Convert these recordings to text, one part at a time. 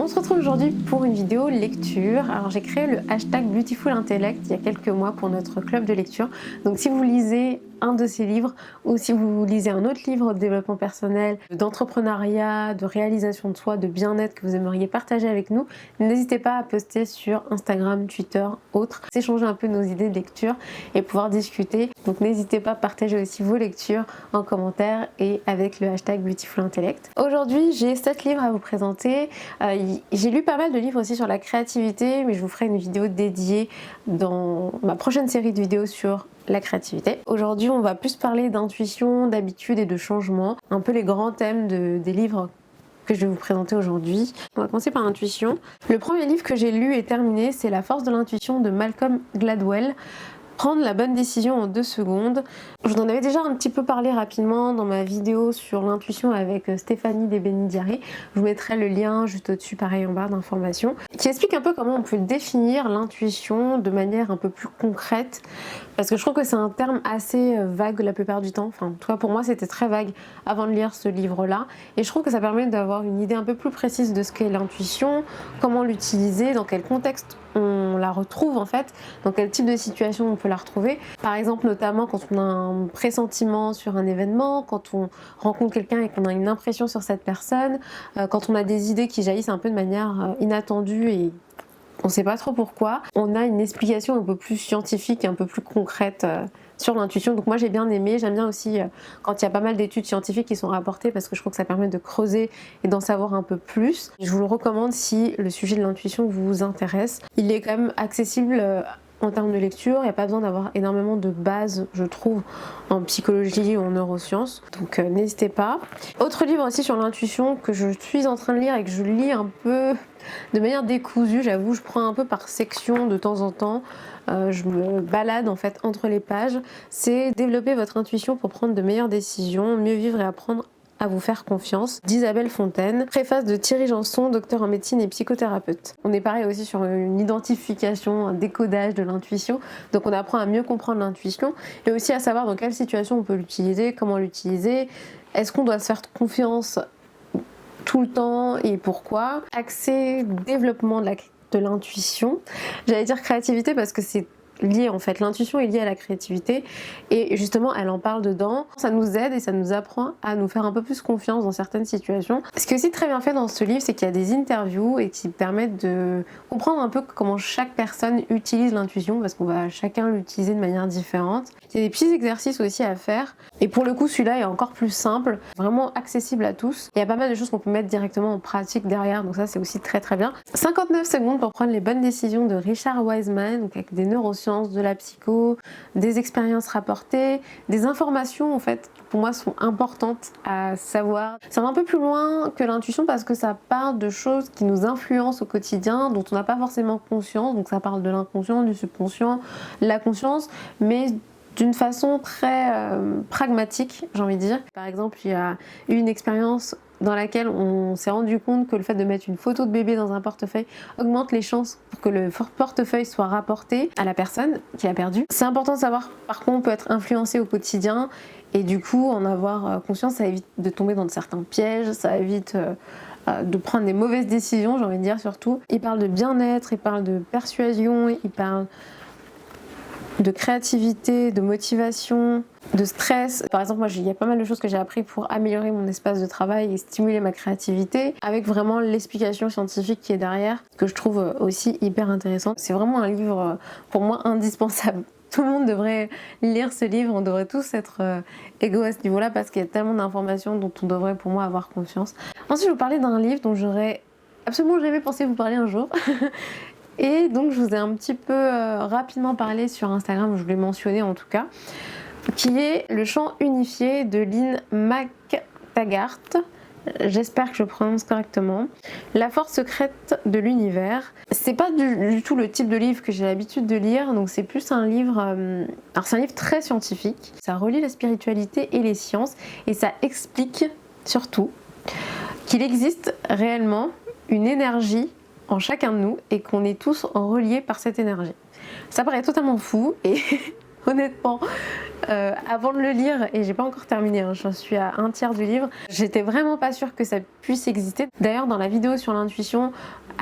On se retrouve aujourd'hui pour une vidéo lecture. Alors j'ai créé le hashtag Beautiful Intellect il y a quelques mois pour notre club de lecture. Donc si vous lisez un de ces livres ou si vous lisez un autre livre de développement personnel, d'entrepreneuriat, de réalisation de soi, de bien-être que vous aimeriez partager avec nous, n'hésitez pas à poster sur Instagram, Twitter, autres, s'échanger un peu nos idées de lecture et pouvoir discuter. Donc n'hésitez pas à partager aussi vos lectures en commentaire et avec le hashtag Beautiful Intellect. Aujourd'hui j'ai 7 livres à vous présenter. J'ai lu pas mal de livres aussi sur la créativité, mais je vous ferai une vidéo dédiée dans ma prochaine série de vidéos sur la créativité. Aujourd'hui, on va plus parler d'intuition, d'habitude et de changement, un peu les grands thèmes des livres que je vais vous présenter aujourd'hui. On va commencer par l'intuition. Le premier livre que j'ai lu et terminé, c'est La force de l'intuition de Malcolm Gladwell. Prendre la bonne décision en 2 secondes. Je vous en avais déjà un petit peu parlé rapidement dans ma vidéo sur l'intuition avec Stéphanie Desbenidiari. Je vous mettrai le lien juste au-dessus, pareil en barre d'informations, qui explique un peu comment on peut définir l'intuition de manière un peu plus concrète. Parce que je trouve que c'est un terme assez vague la plupart du temps. Enfin, en tout cas pour moi c'était très vague avant de lire ce livre-là. Et je trouve que ça permet d'avoir une idée un peu plus précise de ce qu'est l'intuition, comment l'utiliser, dans quel contexte on la retrouve en fait, dans quel type de situation on peut la retrouver. Par exemple notamment quand on a un pressentiment sur un événement, quand on rencontre quelqu'un et qu'on a une impression sur cette personne, quand on a des idées qui jaillissent un peu de manière inattendue et on ne sait pas trop pourquoi, on a une explication un peu plus scientifique, un peu plus concrète sur l'intuition. Donc moi j'ai bien aimé, j'aime bien aussi quand il y a pas mal d'études scientifiques qui sont rapportées parce que je trouve que ça permet de creuser et d'en savoir un peu plus. Je vous le recommande si le sujet de l'intuition vous intéresse. Il est quand même accessible en termes de lecture, il n'y a pas besoin d'avoir énormément de bases, je trouve, en psychologie ou en neurosciences, donc n'hésitez pas. Autre livre aussi sur l'intuition que je suis en train de lire et que je lis un peu de manière décousue, j'avoue, je prends un peu par section de temps en temps, je me balade en fait entre les pages, c'est Développer votre intuition pour prendre de meilleures décisions, mieux vivre et apprendre à vous faire confiance, d'Isabelle Fontaine, préface de Thierry Janson, docteur en médecine et psychothérapeute. On est pareil aussi sur une identification, un décodage de l'intuition, donc on apprend à mieux comprendre l'intuition et aussi à savoir dans quelle situation on peut l'utiliser, comment l'utiliser, est-ce qu'on doit se faire confiance tout le temps et pourquoi. Accès développement de l'intuition, j'allais dire créativité parce que c'est lié en fait, l'intuition est liée à la créativité et justement elle en parle dedans, ça nous aide et ça nous apprend à nous faire un peu plus confiance dans certaines situations. Ce qui est aussi très bien fait dans ce livre, c'est qu'il y a des interviews et qui permettent de comprendre un peu comment chaque personne utilise l'intuition parce qu'on va chacun l'utiliser de manière différente. Il y a des petits exercices aussi à faire et pour le coup celui-là est encore plus simple, vraiment accessible à tous. Il y a pas mal de choses qu'on peut mettre directement en pratique derrière, donc ça c'est aussi très très bien. 59 secondes pour prendre les bonnes décisions de Richard Wiseman, donc avec des neurosciences, de la psycho, des expériences rapportées, des informations en fait qui pour moi sont importantes à savoir. Ça va un peu plus loin que l'intuition parce que ça parle de choses qui nous influencent au quotidien, dont on n'a pas forcément conscience, donc ça parle de l'inconscient, du subconscient, la conscience, mais d'une façon très pragmatique, j'ai envie de dire. Par exemple, il y a eu une expérience dans laquelle on s'est rendu compte que le fait de mettre une photo de bébé dans un portefeuille augmente les chances pour que le portefeuille soit rapporté à la personne qui l'a perdu. C'est important de savoir par quoi on peut être influencé au quotidien et du coup en avoir conscience, ça évite de tomber dans certains pièges, ça évite de prendre des mauvaises décisions, j'ai envie de dire surtout. Il parle de bien-être, il parle de persuasion, il parle de créativité, de motivation, de stress. Par exemple, moi, il y a pas mal de choses que j'ai appris pour améliorer mon espace de travail et stimuler ma créativité, avec vraiment l'explication scientifique qui est derrière, que je trouve aussi hyper intéressant. C'est vraiment un livre, pour moi, indispensable. Tout le monde devrait lire ce livre, on devrait tous être égaux à ce niveau-là, parce qu'il y a tellement d'informations dont on devrait, pour moi, avoir confiance. Ensuite, je vais vous parler d'un livre dont j'aurais absolument jamais pensé vous parler un jour. Et donc je vous ai un petit peu rapidement parlé sur Instagram, je l'ai mentionné en tout cas, qui est Le Chant unifié de Lynn McTaggart. J'espère que je prononce correctement. La force secrète de l'univers. C'est pas du tout le type de livre que j'ai l'habitude de lire, donc c'est plus un livre. Alors c'est un livre très scientifique. Ça relie la spiritualité et les sciences et ça explique surtout qu'il existe réellement une énergie en chacun de nous et qu'on est tous reliés par cette énergie. Ça paraît totalement fou et honnêtement, avant de le lire, et j'ai pas encore terminé, hein, j'en suis à un tiers du livre, j'étais vraiment pas sûre que ça puisse exister. D'ailleurs dans la vidéo sur l'intuition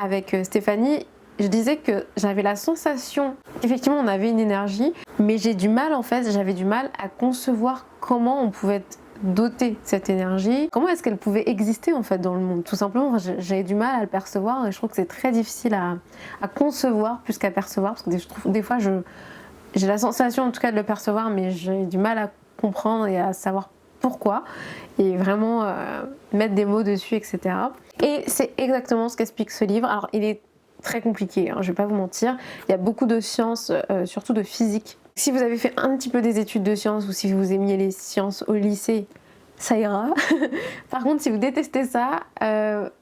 avec Stéphanie, je disais que j'avais la sensation qu'effectivement on avait une énergie, mais j'ai du mal en fait, j'avais du mal à concevoir comment on pouvait être doté de cette énergie, comment est-ce qu'elle pouvait exister en fait dans le monde. Tout simplement, j'avais du mal à le percevoir et je trouve que c'est très difficile à concevoir plus qu'à percevoir, parce que je trouve des fois j'ai la sensation en tout cas de le percevoir, mais j'ai du mal à comprendre et à savoir pourquoi, et vraiment mettre des mots dessus, etc. Et c'est exactement ce qu'explique ce livre. Alors il est très compliqué, hein, je vais pas vous mentir, il y a beaucoup de sciences, surtout de physique. Si vous avez fait un petit peu des études de sciences ou si vous aimiez les sciences au lycée, ça ira. Par contre, si vous détestez ça,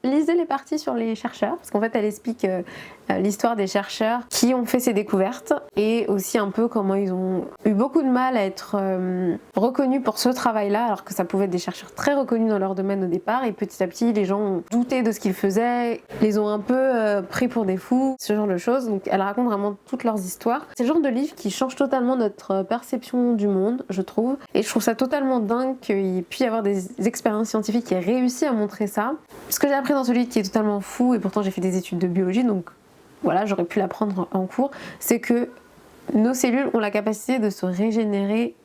lisez les parties sur les chercheurs, parce qu'en fait elle explique l'histoire des chercheurs qui ont fait ces découvertes et aussi un peu comment ils ont eu beaucoup de mal à être reconnus pour ce travail-là, alors que ça pouvait être des chercheurs très reconnus dans leur domaine au départ, et petit à petit les gens ont douté de ce qu'ils faisaient, les ont un peu pris pour des fous, ce genre de choses. Donc elle raconte vraiment toutes leurs histoires. C'est le genre de livre qui change totalement notre perception du monde, je trouve, et je trouve ça totalement dingue qu'il puisse y avoir des expériences scientifiques qui aient réussi à montrer ça. Ce que j'ai appris dans ce livre qui est totalement fou, et pourtant j'ai fait des études de biologie, donc voilà, j'aurais pu l'apprendre en cours, c'est que nos cellules ont la capacité de se régénérer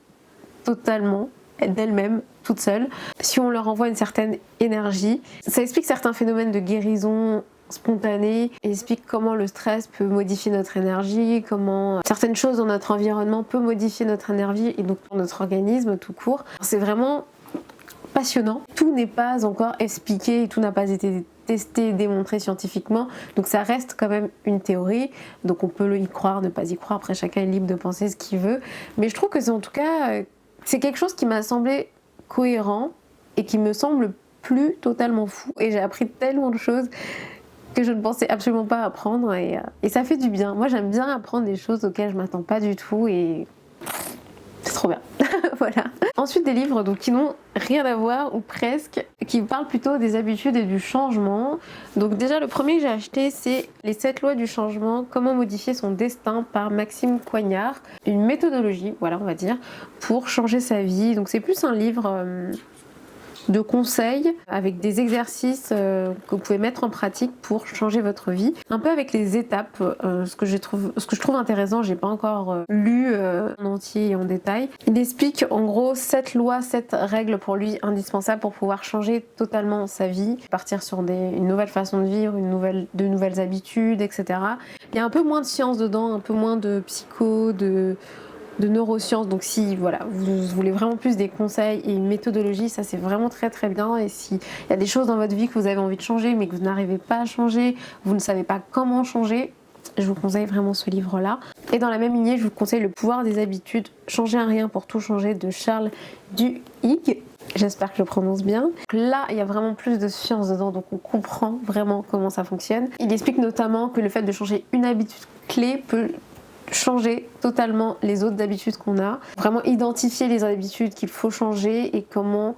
totalement d'elles-mêmes, toutes seules, si on leur envoie une certaine énergie. Ça explique certains phénomènes de guérison spontanée, et explique comment le stress peut modifier notre énergie, comment certaines choses dans notre environnement peuvent modifier notre énergie et donc notre organisme tout court. C'est vraiment passionnant. Tout n'est pas encore expliqué et tout n'a pas été testé, démontré scientifiquement, donc ça reste quand même une théorie, donc on peut y croire, ne pas y croire, après chacun est libre de penser ce qu'il veut, mais je trouve que c'est en tout cas, c'est quelque chose qui m'a semblé cohérent et qui me semble plus totalement fou, et j'ai appris tellement de choses que je ne pensais absolument pas apprendre, et ça fait du bien. Moi j'aime bien apprendre des choses auxquelles je m'attends pas du tout, et c'est trop bien. Voilà. Ensuite des livres donc, qui n'ont rien à voir ou presque, qui parlent plutôt des habitudes et du changement. Donc déjà le premier que j'ai acheté c'est Les 7 lois du changement, comment modifier son destin par Maxime Coignard. Une méthodologie, voilà on va dire, pour changer sa vie. Donc c'est plus un livre de conseils avec des exercices que vous pouvez mettre en pratique pour changer votre vie, un peu avec les étapes. Ce que je trouve intéressant, j'ai pas encore lu en entier et en détail. Il explique en gros 7 lois, 7 règles pour lui indispensables pour pouvoir changer totalement sa vie, partir sur une nouvelle façon de vivre, de nouvelles habitudes, etc. Il y a un peu moins de science dedans, un peu moins de psycho, de neurosciences, donc si voilà, vous voulez vraiment plus des conseils et une méthodologie, ça c'est vraiment très très bien. Et s'il y a des choses dans votre vie que vous avez envie de changer mais que vous n'arrivez pas à changer, vous ne savez pas comment changer, je vous conseille vraiment ce livre-là. Et dans la même lignée, je vous conseille Le pouvoir des habitudes, changer un rien pour tout changer de Charles Duhigg. J'espère que je le prononce bien. Là, il y a vraiment plus de science dedans, donc on comprend vraiment comment ça fonctionne. Il explique notamment que le fait de changer une habitude clé peut changer totalement les autres habitudes qu'on a, vraiment identifier les habitudes qu'il faut changer et comment,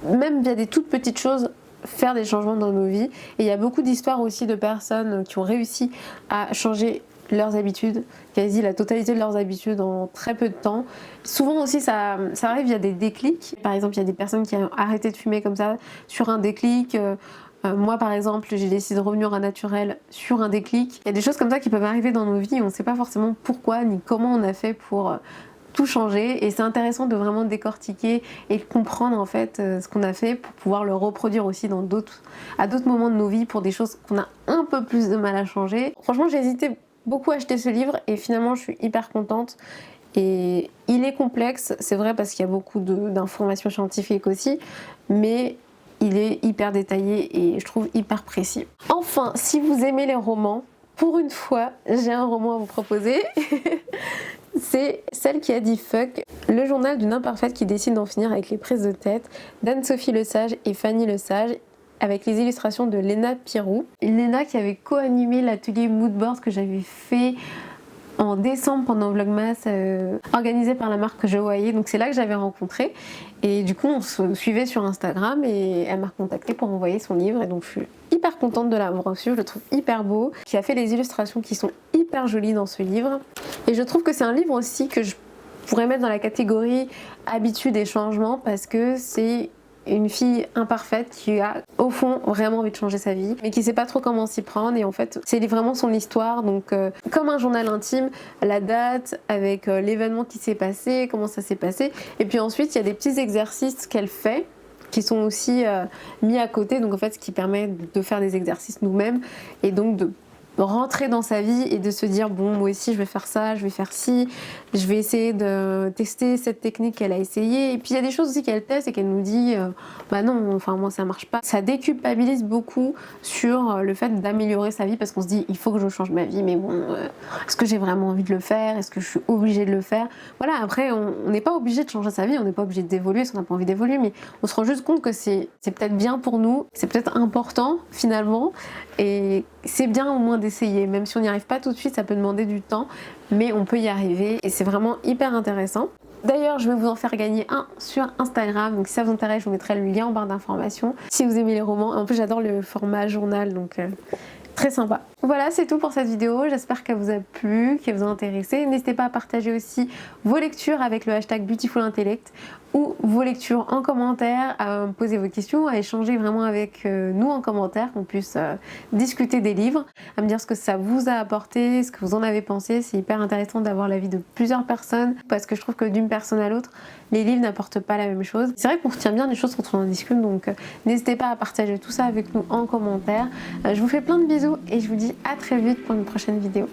même via des toutes petites choses, faire des changements dans nos vies. Et il y a beaucoup d'histoires aussi de personnes qui ont réussi à changer leurs habitudes, quasi la totalité de leurs habitudes en très peu de temps. Souvent aussi ça arrive via des déclics. Par exemple, il y a des personnes qui ont arrêté de fumer comme ça sur un déclic. Moi par exemple j'ai décidé de revenir à naturel sur un déclic. Il y a des choses comme ça qui peuvent arriver dans nos vies et on ne sait pas forcément pourquoi ni comment on a fait pour tout changer, et c'est intéressant de vraiment décortiquer et de comprendre en fait ce qu'on a fait pour pouvoir le reproduire aussi à d'autres moments de nos vies pour des choses qu'on a un peu plus de mal à changer. Franchement j'ai hésité beaucoup à acheter ce livre et finalement je suis hyper contente. Et il est complexe, c'est vrai, parce qu'il y a beaucoup d'informations scientifiques aussi, mais il est hyper détaillé et je trouve hyper précis. Enfin, si vous aimez les romans, pour une fois, j'ai un roman à vous proposer. C'est Celle qui a dit fuck, le journal d'une imparfaite qui décide d'en finir avec les prises de tête, d'Anne-Sophie Lesage et Fanny Lesage, avec les illustrations de Léna Pirou. Léna qui avait co-animé l'atelier Moodboard que j'avais fait en décembre pendant Vlogmas organisé par la marque Joaillier, donc c'est là que j'avais rencontré et du coup on se suivait sur Instagram et elle m'a recontacté pour envoyer son livre et donc je suis hyper contente de l'avoir reçu, je le trouve hyper beau, qui a fait des illustrations qui sont hyper jolies dans ce livre et je trouve que c'est un livre aussi que je pourrais mettre dans la catégorie habitude et changement parce que c'est une fille imparfaite qui a au fond vraiment envie de changer sa vie mais qui sait pas trop comment s'y prendre, et en fait c'est vraiment son histoire, donc comme un journal intime, la date avec l'événement qui s'est passé, comment ça s'est passé, et puis ensuite il y a des petits exercices qu'elle fait qui sont aussi mis à côté, donc en fait ce qui permet de faire des exercices nous-mêmes et donc de rentrer dans sa vie et de se dire bon, moi aussi je vais faire ça, je vais faire ci, je vais essayer de tester cette technique qu'elle a essayée, et puis il y a des choses aussi qu'elle teste et qu'elle nous dit bah non, enfin moi ça marche pas. Ça déculpabilise beaucoup sur le fait d'améliorer sa vie parce qu'on se dit il faut que je change ma vie, mais bon est-ce que j'ai vraiment envie de le faire, est-ce que je suis obligée de le faire? Voilà, après on n'est pas obligé de changer sa vie, on n'est pas obligé d'évoluer si on n'a pas envie d'évoluer, mais on se rend juste compte que c'est peut-être bien pour nous, c'est peut-être important finalement, et c'est bien au moins d'essayer, même si on n'y arrive pas tout de suite, ça peut demander du temps, mais on peut y arriver et c'est vraiment hyper intéressant. D'ailleurs, je vais vous en faire gagner un sur Instagram, donc si ça vous intéresse, je vous mettrai le lien en barre d'informations. Si vous aimez les romans, en plus j'adore le format journal, donc très sympa. Voilà, c'est tout pour cette vidéo, j'espère qu'elle vous a plu, qu'elle vous a intéressé. N'hésitez pas à partager aussi vos lectures avec le hashtag BeautifulIntellect ou vos lectures en commentaire, à me poser vos questions, à échanger vraiment avec nous en commentaire, qu'on puisse discuter des livres, à me dire ce que ça vous a apporté, ce que vous en avez pensé. C'est hyper intéressant d'avoir l'avis de plusieurs personnes parce que je trouve que d'une personne à l'autre, les livres n'apportent pas la même chose. C'est vrai qu'on retient bien des choses quand on en discute, donc n'hésitez pas à partager tout ça avec nous en commentaire. Je vous fais plein de bisous et je vous dis à très vite pour une prochaine vidéo.